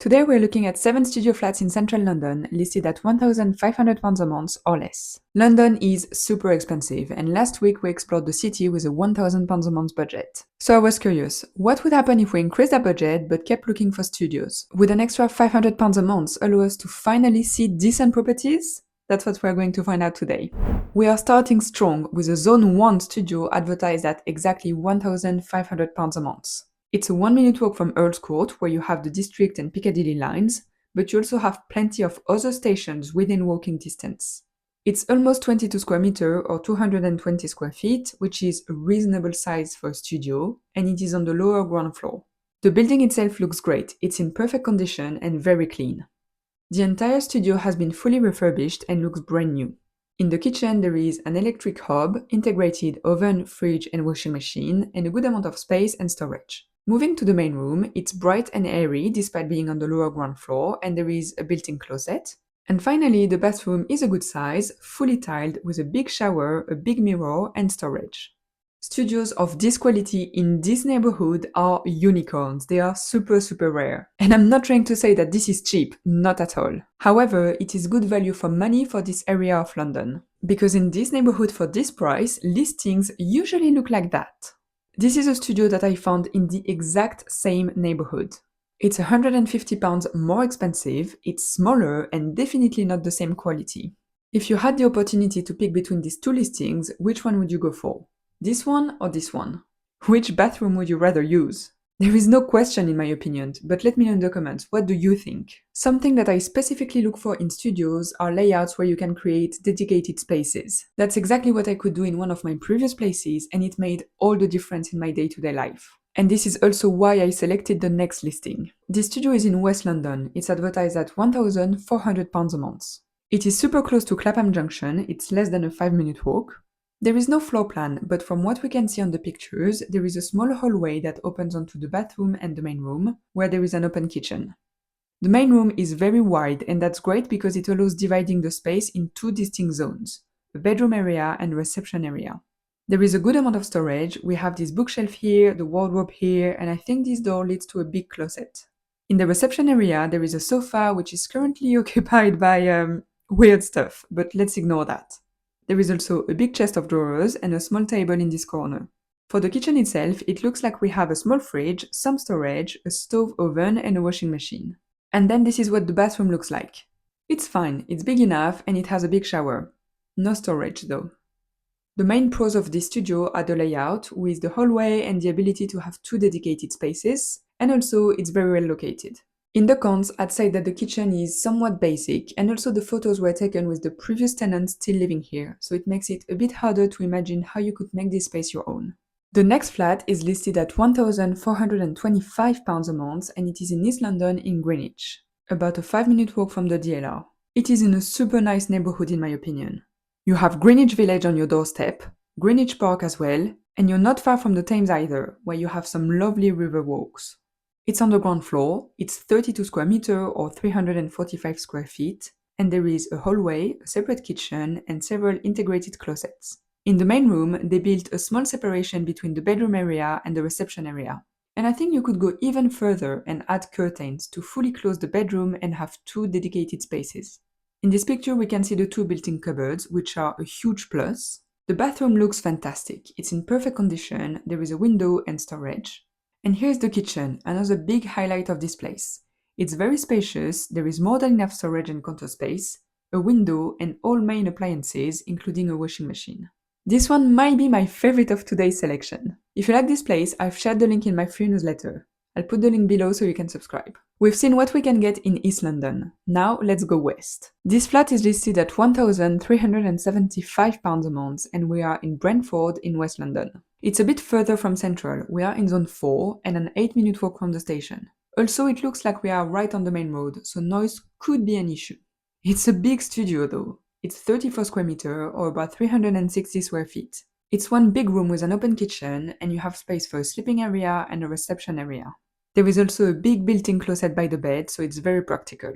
Today we're looking at 7 studio flats in central London, listed at £1,500 a month or less. London is super expensive, and last week we explored the city with a £1,000 a month budget. So I was curious, what would happen if we increased our budget but kept looking for studios? Would an extra £500 a month allow us to finally see decent properties? That's what we're going to find out today. We are starting strong with a Zone 1 studio advertised at exactly £1,500 a month. It's a 1-minute walk from Earl's Court, where you have the District and Piccadilly lines, but you also have plenty of other stations within walking distance. It's almost 22 square meters or 220 square feet, which is a reasonable size for a studio, and it is on the lower ground floor. The building itself looks great, it's in perfect condition and very clean. The entire studio has been fully refurbished and looks brand new. In the kitchen there is an electric hob, integrated oven, fridge and washing machine, and a good amount of space and storage. Moving to the main room, it's bright and airy despite being on the lower ground floor, and there is a built-in closet. And finally, the bathroom is a good size, fully tiled, with a big shower, a big mirror and storage. Studios of this quality in this neighborhood are unicorns. They are super rare. And I'm not trying to say that this is cheap, not at all. However, it is good value for money for this area of London. Because in this neighborhood for this price, listings usually look like that. This is a studio that I found in the exact same neighborhood. It's £150 more expensive, it's smaller and definitely not the same quality. If you had the opportunity to pick between these two listings, which one would you go for? This one or this one? Which bathroom would you rather use? There is no question in my opinion, but let me know in the comments, what do you think? Something that I specifically look for in studios are layouts where you can create dedicated spaces. That's exactly what I could do in one of my previous places, and it made all the difference in my day-to-day life. And this is also why I selected the next listing. This studio is in West London. It's advertised at £1,400 a month. It is super close to Clapham Junction, it's less than a 5-minute walk. There is no floor plan, but from what we can see on the pictures, there is a small hallway that opens onto the bathroom and the main room, where there is an open kitchen. The main room is very wide, and that's great because it allows dividing the space in two distinct zones, a bedroom area and a reception area. There is a good amount of storage. We have this bookshelf here, the wardrobe here, and I think this door leads to a big closet. In the reception area, there is a sofa which is currently occupied by weird stuff, but let's ignore that. There is also a big chest of drawers and a small table in this corner. For the kitchen itself, it looks like we have a small fridge, some storage, a stove oven and a washing machine. And then this is what the bathroom looks like. It's fine, it's big enough and it has a big shower. No storage though. The main pros of this studio are the layout, with the hallway and the ability to have two dedicated spaces, and also it's very well located. In the cons, I'd say that the kitchen is somewhat basic, and also the photos were taken with the previous tenants still living here, so it makes it a bit harder to imagine how you could make this space your own. The next flat is listed at £1,425 a month, and it is in East London in Greenwich, about a 5-minute walk from the DLR. It is in a super nice neighborhood in my opinion. You have Greenwich Village on your doorstep, Greenwich Park as well, and you're not far from the Thames either, where you have some lovely river walks. It's on the ground floor, it's 32 square meters or 345 square feet, and there is a hallway, a separate kitchen, and several integrated closets. In the main room, they built a small separation between the bedroom area and the reception area. And I think you could go even further and add curtains to fully close the bedroom and have two dedicated spaces. In this picture, we can see the two built-in cupboards, which are a huge plus. The bathroom looks fantastic. It's in perfect condition, there is a window and storage. And here's the kitchen, another big highlight of this place. It's very spacious, there is more than enough storage and counter space, a window and all main appliances, including a washing machine. This one might be my favorite of today's selection. If you like this place, I've shared the link in my free newsletter. I'll put the link below so you can subscribe. We've seen what we can get in East London. Now let's go west. This flat is listed at £1,375 a month, and we are in Brentford in West London. It's a bit further from Central. We are in Zone 4 and an 8-minute walk from the station. Also, it looks like we are right on the main road, so noise could be an issue. It's a big studio though. It's 34 square meters or about 360 square feet. It's one big room with an open kitchen, and you have space for a sleeping area and a reception area. There is also a big built-in closet by the bed, so it's very practical.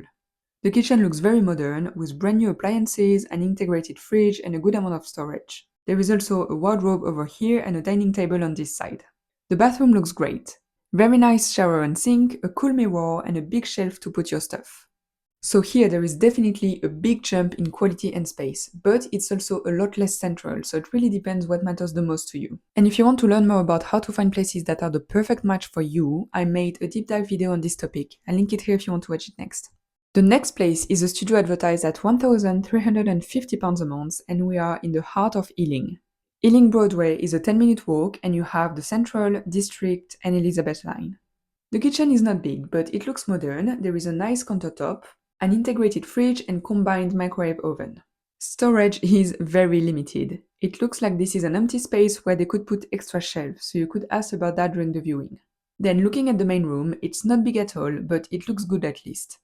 The kitchen looks very modern, with brand new appliances, an integrated fridge and a good amount of storage. There is also a wardrobe over here and a dining table on this side. The bathroom looks great. Very nice shower and sink, a cool mirror, and a big shelf to put your stuff. So here there is definitely a big jump in quality and space, but it's also a lot less central, so it really depends what matters the most to you. And if you want to learn more about how to find places that are the perfect match for you, I made a deep dive video on this topic. I'll link it here if you want to watch it next. The next place is a studio advertised at £1,350 a month, and we are in the heart of Ealing. Ealing Broadway is a 10-minute walk, and you have the Central, District, and Elizabeth line. The kitchen is not big, but it looks modern. There is a nice countertop, an integrated fridge, and combined microwave oven. Storage is very limited. It looks like this is an empty space where they could put extra shelves, so you could ask about that during the viewing. Then looking at the main room, it's not big at all, but it looks good at least.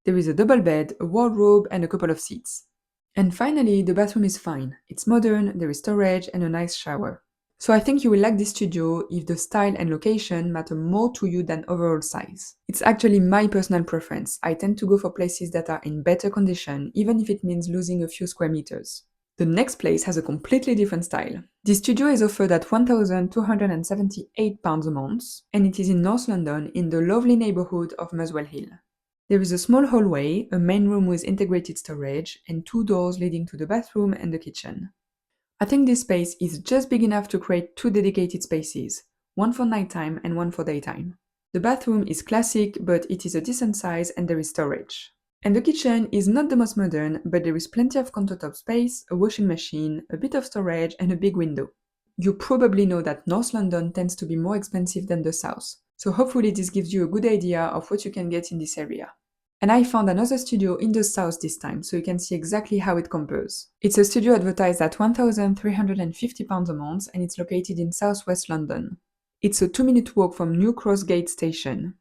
There is a double bed, a wardrobe, and a couple of seats. And finally, the bathroom is fine. It's modern, there is storage, and a nice shower. So I think you will like this studio if the style and location matter more to you than overall size. It's actually my personal preference. I tend to go for places that are in better condition, even if it means losing a few square meters. The next place has a completely different style. This studio is offered at £1,278 a month, and it is in North London in the lovely neighbourhood of Muswell Hill. There is a small hallway, a main room with integrated storage, and 2 doors leading to the bathroom and the kitchen. I think this space is just big enough to create 2 dedicated spaces, one for nighttime and one for daytime. The bathroom is classic, but it is a decent size and there is storage. And the kitchen is not the most modern, but there is plenty of countertop space, a washing machine, a bit of storage, and a big window. You probably know that North London tends to be more expensive than the South, so hopefully this gives you a good idea of what you can get in this area. And I found another studio in the south this time, so you can see exactly how it compares. It's a studio advertised at £1,350 a month, and it's located in southwest London. It's a 2-minute walk from New Cross Gate station.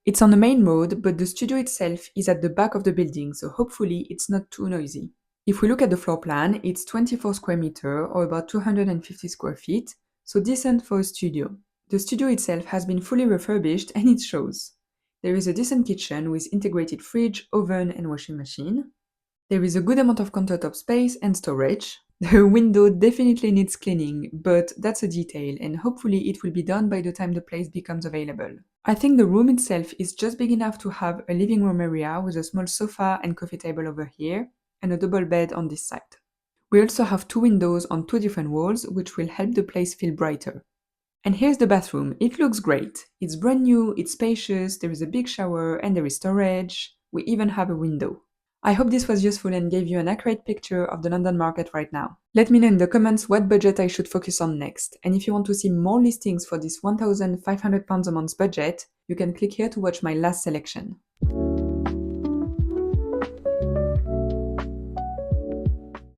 It's on the main road, but the studio itself is at the back of the building, so hopefully it's not too noisy. If we look at the floor plan, it's 24 square meter or about 250 square feet, so decent for a studio. The studio itself has been fully refurbished and it shows. There is a decent kitchen with integrated fridge, oven, and washing machine. There is a good amount of countertop space and storage. The window definitely needs cleaning, but that's a detail, and hopefully it will be done by the time the place becomes available. I think the room itself is just big enough to have a living room area with a small sofa and coffee table over here, and a double bed on this side. We also have 2 windows on 2 different walls, which will help the place feel brighter. And here's the bathroom. It looks great. It's brand new, it's spacious, there is a big shower, and there is storage. We even have a window. I hope this was useful and gave you an accurate picture of the London market right now. Let me know in the comments what budget I should focus on next. And if you want to see more listings for this £1,500 a month budget, you can click here to watch my last selection.